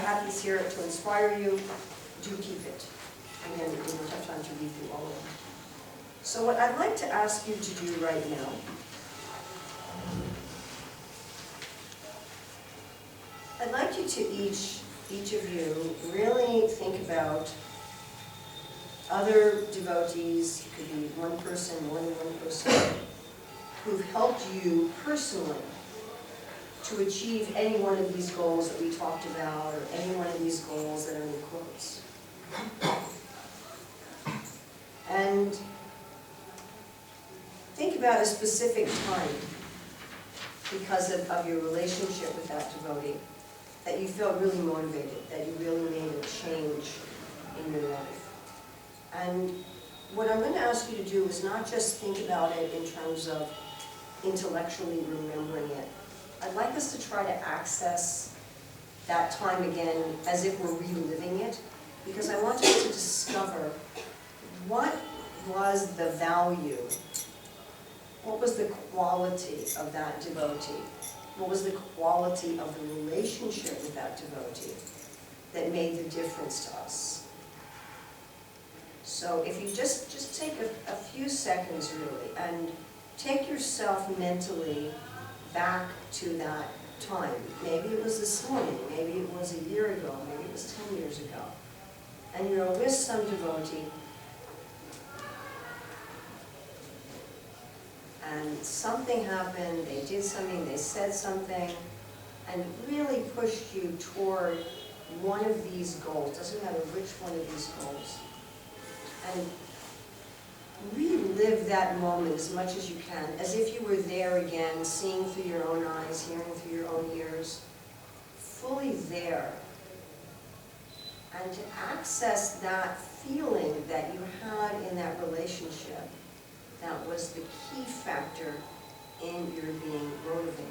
have these here to inspire you. Do keep it. Again, we don't have time to read through all of them. So what I'd like to ask you to do right now I'd like you to each of you really think about other devotees, it could be one person, more than one person, who've helped you personally to achieve any one of these goals that we talked about, or any one of these goals that are in the quotes. And think about a specific time, because of your relationship with that devotee, that you felt really motivated, that you really made a change in your life. And what I'm going to ask you to do is not just think about it in terms of intellectually remembering it. I'd like us to try to access that time again as if we're reliving it, because I want us to discover what was the value, what was the quality of that devotee, what was the quality of the relationship with that devotee that made the difference to us. So if you just take a few seconds really and take yourself mentally back to that time. Maybe it was this morning, maybe it was a year ago, maybe it was 10 years ago. And you're with some devotee and something happened, they did something, they said something, and really pushed you toward one of these goals, doesn't matter which one of these goals. And relive that moment as much as you can, as if you were there again, seeing through your own eyes, hearing through your own ears, fully there. And to access that feeling that you had in that relationship, that was the key factor in your being motivated.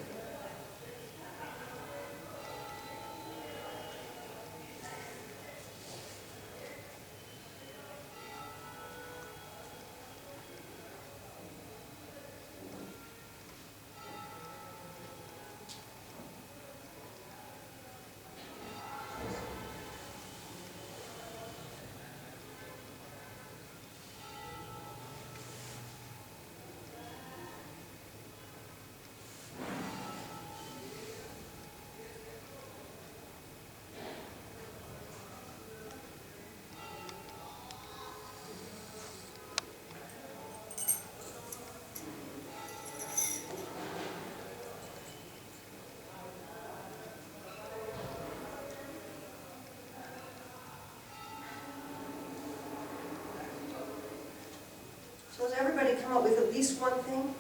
So has everybody come up with at least one thing?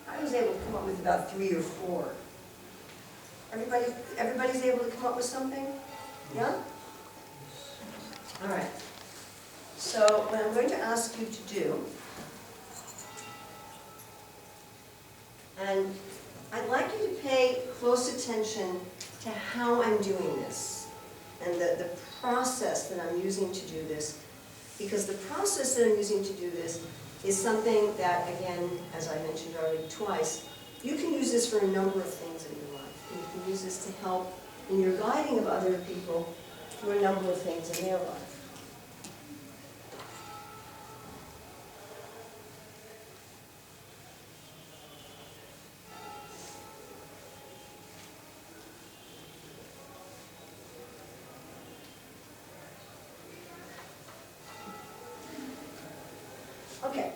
I was able to come up with about 3 or 4. Everybody's able to come up with something? Yeah? All right. So what I'm going to ask you to do, and I'd like you to pay close attention to how I'm doing this, and the process that I'm using to do this, because the process that I'm using to do this is something that, again, as I mentioned already twice, you can use this for a number of things in your life. And you can use this to help in your guiding of other people through a number of things in their life. Okay.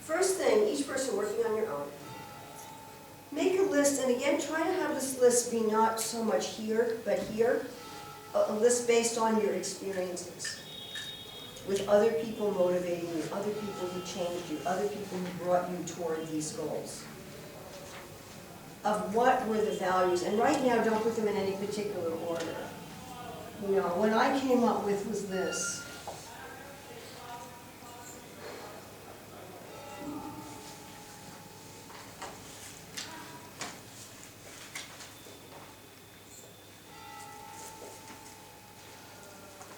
First thing, each person working on your own, make a list, and again, try to have this list be not so much here, but here, a list based on your experiences with other people motivating you, other people who changed you, other people who brought you toward these goals. Of what were the values, and right now don't put them in any particular order. You know, what I came up with was this.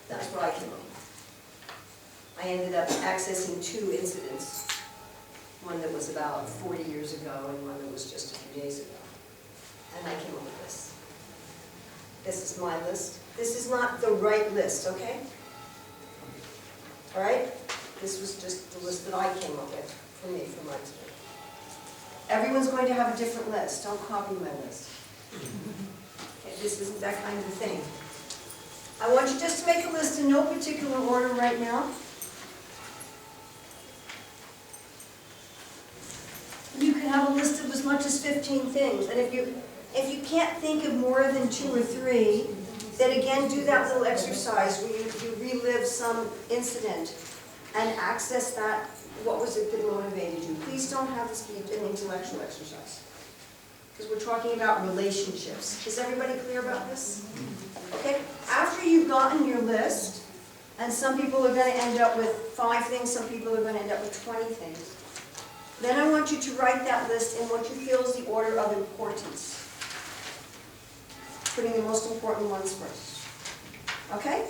That's what I came up with. I ended up accessing 2 incidents. One that was about 40 years ago and one that was just a few days ago. And I came up with this. This is my list. This is not the right list, okay? All right? This was just the list that I came up with for me, for my school. Everyone's going to have a different list. Don't copy my list. Okay, this isn't that kind of thing. I want you just to make a list in no particular order right now. You can have a list of as much as 15 things. And if you can't think of more than 2 or 3, then again do that little exercise where you relive some incident and access that, what was it that motivated you. Please don't have this be an intellectual exercise, because we're talking about relationships. Is everybody clear about this? Okay, after you've gotten your list, and some people are going to end up with 5 things, some people are going to end up with 20 things, then I want you to write that list in what you feel is the order of importance, putting the most important ones first. Okay?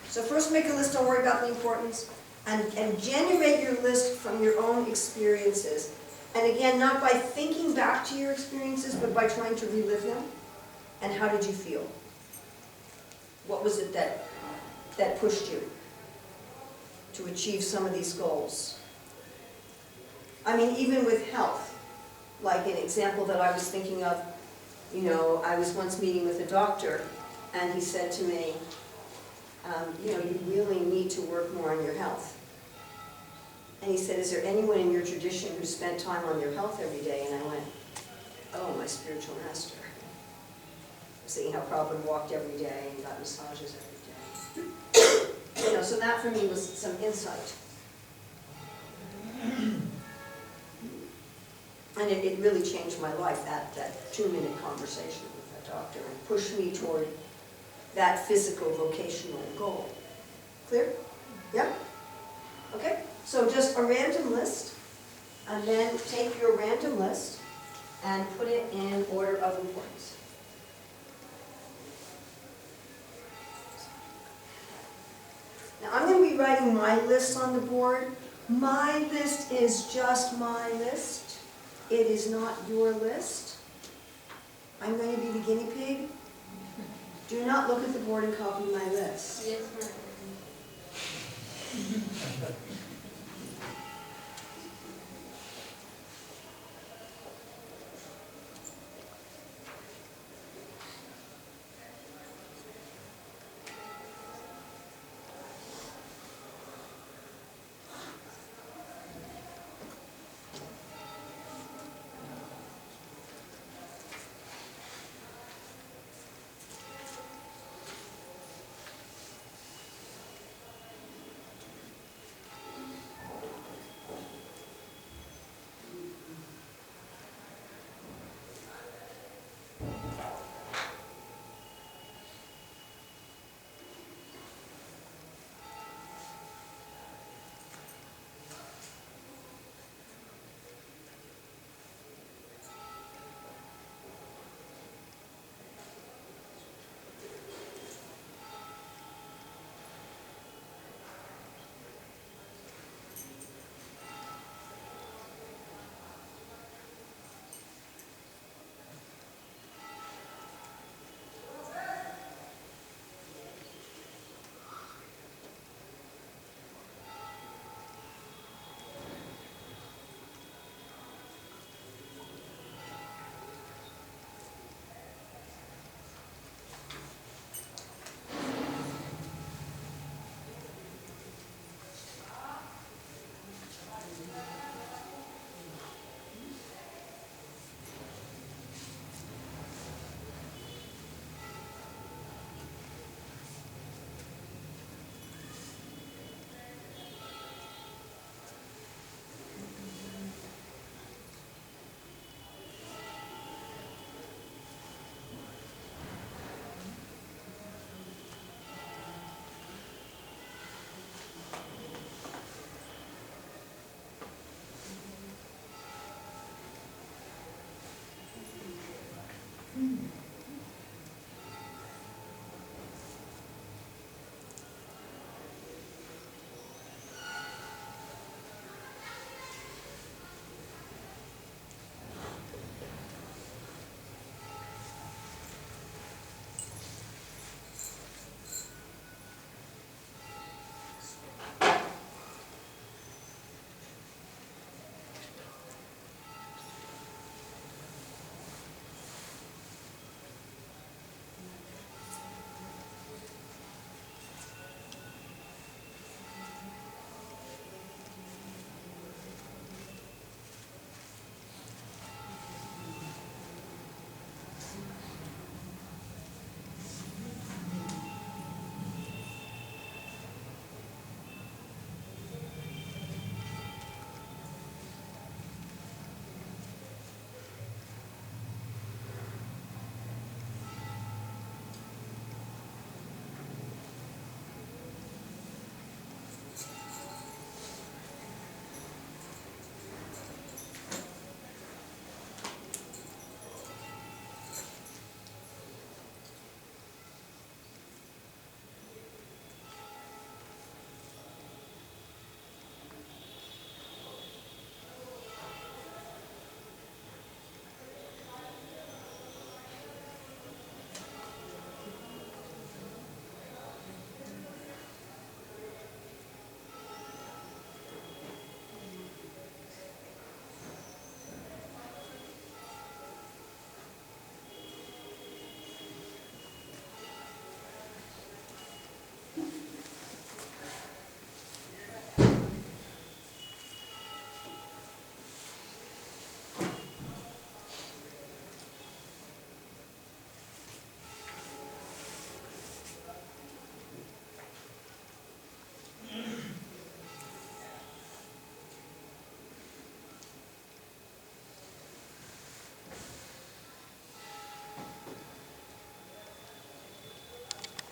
So first make a list, don't worry about the importance, and generate your list from your own experiences. And again, not by thinking back to your experiences, but by trying to relive them. And how did you feel? What was it that pushed you to achieve some of these goals? I mean, even with health, like an example that I was thinking of, you know, I was once meeting with a doctor, and he said to me, you know, you really need to work more on your health. And he said, is there anyone in your tradition who spent time on their health every day? And I went, oh, my spiritual master. I was thinking how Prabhupada walked every day and got massages every day. You know, so that for me was some insight. And it really changed my life, that 2-minute conversation with that doctor, and pushed me toward that physical vocational goal. Clear? Yeah? Okay? So just a random list, and then take your random list and put it in order of importance. Now I'm going to be writing my list on the board. My list is just my list. It is not your list. I'm going to be the guinea pig. Do not look at the board and copy my list. Yes, ma'am.